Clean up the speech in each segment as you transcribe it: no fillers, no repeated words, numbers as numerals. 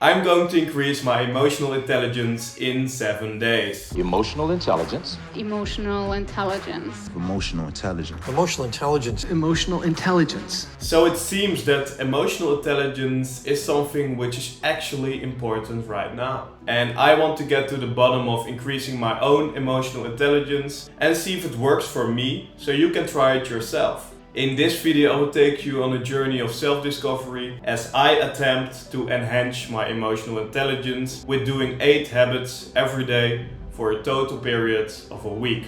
I'm going to increase my emotional intelligence in 7 days. Emotional intelligence. Emotional intelligence. Emotional intelligence. Emotional intelligence. Emotional intelligence. So it seems that emotional intelligence is something which is actually important right now. And I want to get to the bottom of increasing my own emotional intelligence and see if it works for me, so you can try it yourself. In this video, I will take you on a journey of self-discovery as I attempt to enhance my emotional intelligence with doing 8 habits every day for a total period of a week.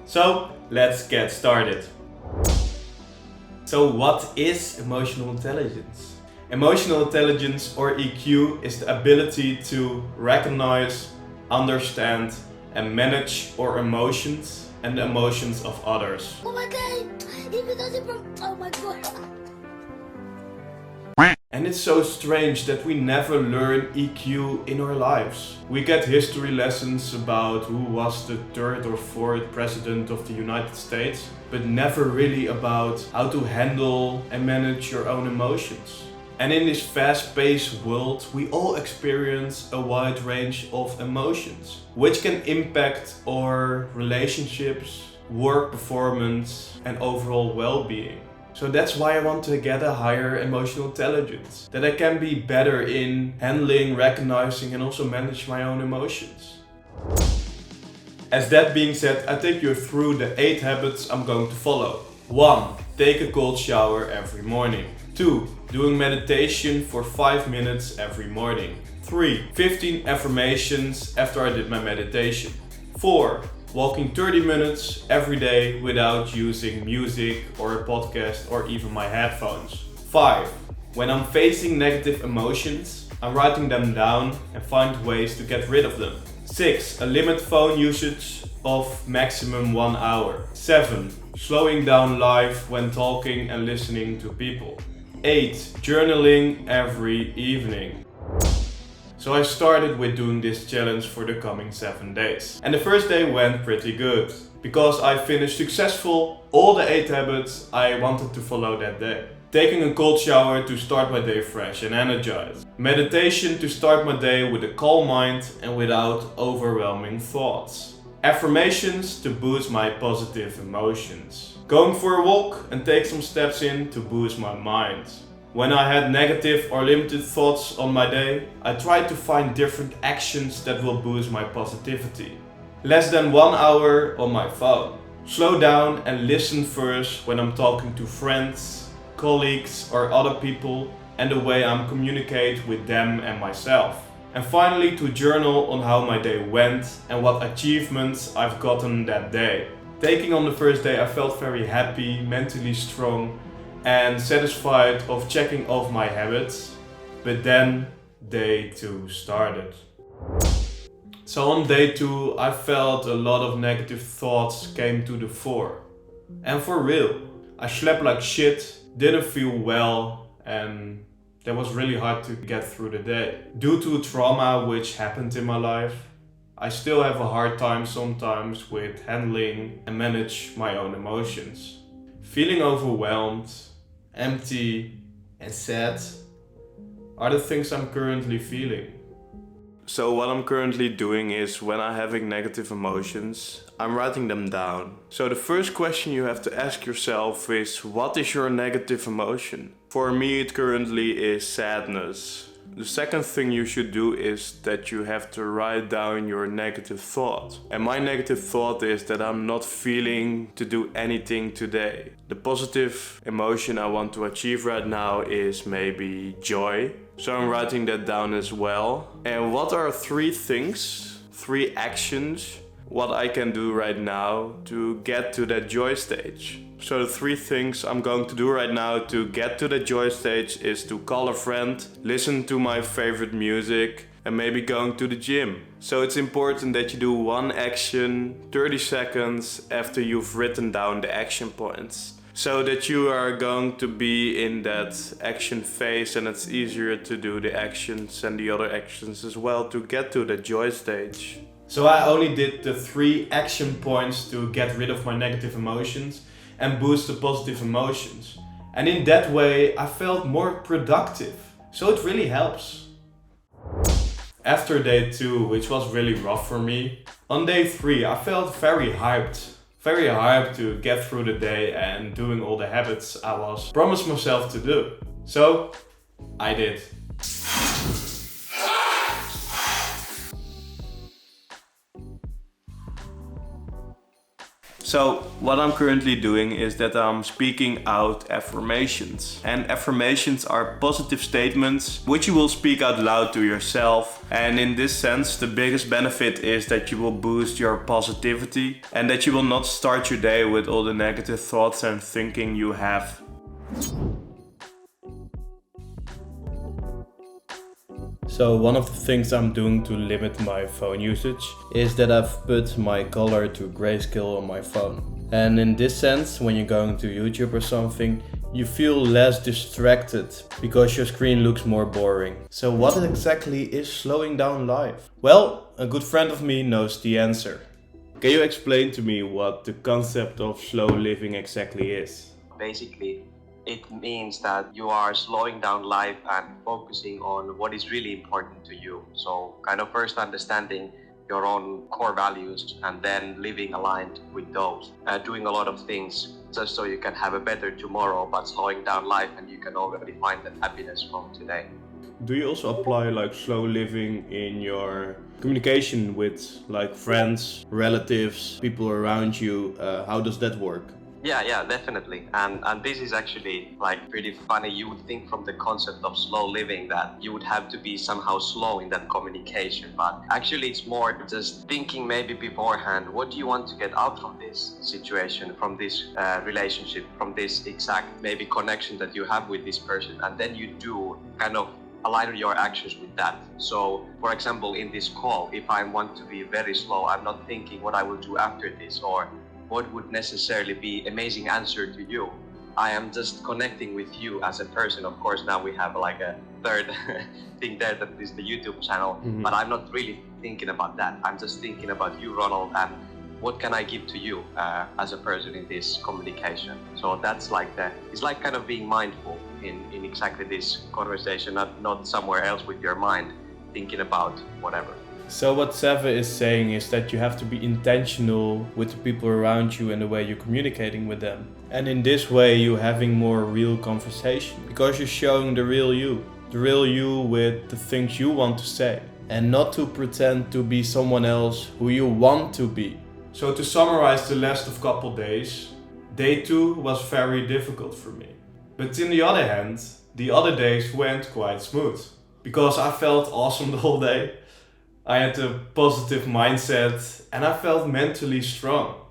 So let's get started. So what is emotional intelligence? Emotional intelligence, or EQ, is the ability to recognize, understand and manage our emotions and the emotions of others. Oh my god! Even though oh my god! And it's so strange that we never learn EQ in our lives. We get history lessons about who was the 3rd or 4th president of the United States, but never really about how to handle and manage your own emotions. And in this fast-paced world, we all experience a wide range of emotions, which can impact our relationships, work performance and overall well-being. So that's why I want to get a higher emotional intelligence, that I can be better in handling, recognizing and also manage my own emotions. As that being said, I take you through the 8 habits I'm going to follow. 1. Take a cold shower every morning. 2. Doing meditation for 5 minutes every morning. 3. 15 affirmations after I did my meditation. 4. Walking 30 minutes every day without using music or a podcast or even my headphones. 5. When I'm facing negative emotions, I'm writing them down and find ways to get rid of them. 6. A limit phone usage of maximum 1 hour. 7. Slowing down life when talking and listening to people. 8. Journaling every evening. So I started with doing this challenge for the coming 7 days. And the first day went pretty good, because I finished successful all the 8 habits I wanted to follow that day. Taking a cold shower to start my day fresh and energized. Meditation to start my day with a calm mind and without overwhelming thoughts. Affirmations to boost my positive emotions. Going for a walk and take some steps in to boost my mind. When I had negative or limited thoughts on my day, I tried to find different actions that will boost my positivity. Less than 1 hour on my phone. Slow down and listen first when I'm talking to friends, colleagues or other people, and the way I'm communicate with them and myself. And finally, to journal on how my day went and what achievements I've gotten that day. Taking on the first day, I felt very happy, mentally strong and satisfied of checking off my habits, but then day 2 started. So on day 2 I felt a lot of negative thoughts came to the fore. And for real, I slept like shit, didn't feel well, and that was really hard to get through the day. Due to trauma which happened in my life, I still have a hard time sometimes with handling and manage my own emotions. Feeling overwhelmed, empty and sad are the things I'm currently feeling. So what I'm currently doing is, when I'm having negative emotions, I'm writing them down. So the first question you have to ask yourself is, what is your negative emotion? For me it currently is sadness. The second thing you should do is that you have to write down your negative thought. And my negative thought is that I'm not feeling to do anything today. The positive emotion I want to achieve right now is maybe joy. So I'm writing that down as well. And what are 3 things, 3 actions, what I can do right now to get to that joy stage? So the 3 things I'm going to do right now to get to the joy stage is to call a friend, listen to my favorite music and maybe going to the gym. So it's important that you do one action 30 seconds after you've written down the action points, so that you are going to be in that action phase and it's easier to do the actions and the other actions as well to get to the joy stage. So I only did the 3 action points to get rid of my negative emotions and boost the positive emotions. And in that way I felt more productive. So it really helps. after day 2, which was really rough for me, on day 3 I felt very hyped. Very hyped to get through the day and doing all the habits I was promised myself to do. So I did. So what I'm currently doing is that I'm speaking out affirmations. And affirmations are positive statements which you will speak out loud to yourself. And in this sense, the biggest benefit is that you will boost your positivity and that you will not start your day with all the negative thoughts and thinking you have. So one of the things I'm doing to limit my phone usage is that I've put my color to grayscale on my phone. And in this sense, when you're going to YouTube or something, you feel less distracted because your screen looks more boring. So what exactly is slowing down life? Well, a good friend of me knows the answer. Can you explain to me what the concept of slow living exactly is? Basically, it means that you are slowing down life and focusing on what is really important to you. So kind of first understanding your own core values and then living aligned with those. Doing a lot of things just so you can have a better tomorrow, but slowing down life and you can already find that happiness from today. Do you also apply like slow living in your communication with like friends, relatives, people around you? How does that work? Yeah, definitely. And this is actually like pretty funny. You would think from the concept of slow living that you would have to be somehow slow in that communication. But actually it's more just thinking maybe beforehand, what do you want to get out from this situation, from this relationship, from this exact maybe connection that you have with this person. And then you do kind of align your actions with that. So for example, in this call, if I want to be very slow, I'm not thinking what I will do after this or what would necessarily be amazing answer to you. I am just connecting with you as a person. Of course, now we have like a third thing there that is the YouTube channel, but I'm not really thinking about that. I'm just thinking about you, Ronald, and what can I give to you as a person in this communication. So that's like it's like kind of being mindful in exactly this conversation, not somewhere else with your mind thinking about whatever. So what Seve is saying is that you have to be intentional with the people around you and the way you're communicating with them. And in this way you're having more real conversation because you're showing the real you with the things you want to say and not to pretend to be someone else who you want to be. So to summarize the last of couple days, day 2 was very difficult for me. But on the other hand, the other days went quite smooth because I felt awesome the whole day. I had a positive mindset and I felt mentally strong.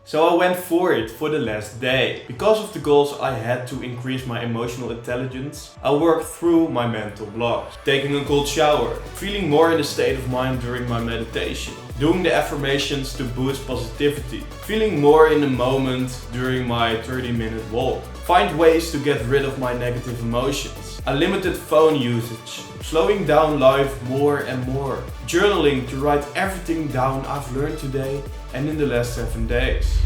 So I went for it for the last day. Because of the goals I had to increase my emotional intelligence, I worked through my mental blocks. Taking a cold shower, feeling more in a state of mind during my meditation, doing the affirmations to boost positivity, feeling more in the moment during my 30-minute walk. Find ways to get rid of my negative emotions. A limited phone usage, slowing down life more and more. Journaling to write everything down I've learned today and in the last 7 days.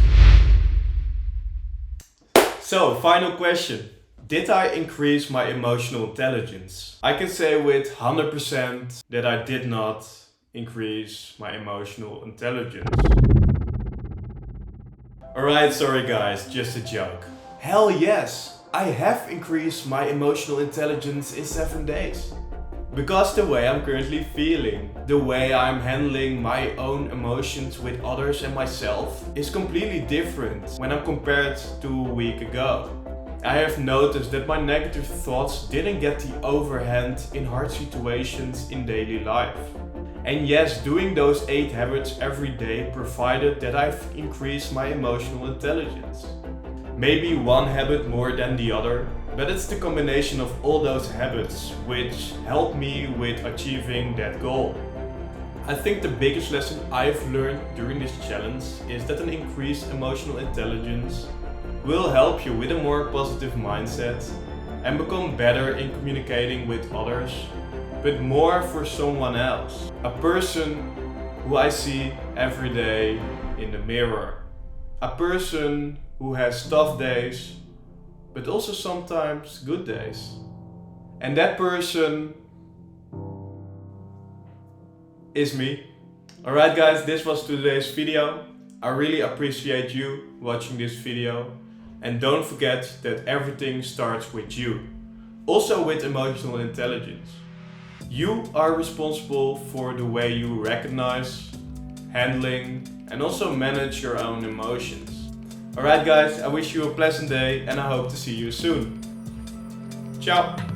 So, final question. Did I increase my emotional intelligence? I can say with 100% that I did not increase my emotional intelligence. Alright, sorry guys, just a joke. Hell yes, I have increased my emotional intelligence in 7 days. Because the way I'm currently feeling, the way I'm handling my own emotions with others and myself is completely different when I'm compared to a week ago. I have noticed that my negative thoughts didn't get the overhand in hard situations in daily life. And yes, doing those 8 habits every day provided that I've increased my emotional intelligence. Maybe one habit more than the other, but it's the combination of all those habits which help me with achieving that goal. I think the biggest lesson I've learned during this challenge is that an increased emotional intelligence will help you with a more positive mindset and become better in communicating with others, but more for someone else. A person who I see every day in the mirror. A person who has tough days, but also sometimes good days. And that person is me. Alright guys, this was today's video. I really appreciate you watching this video. And don't forget that everything starts with you. Also with emotional intelligence. You are responsible for the way you recognize, handling, and also manage your own emotions. Alright guys, I wish you a pleasant day and I hope to see you soon. Ciao!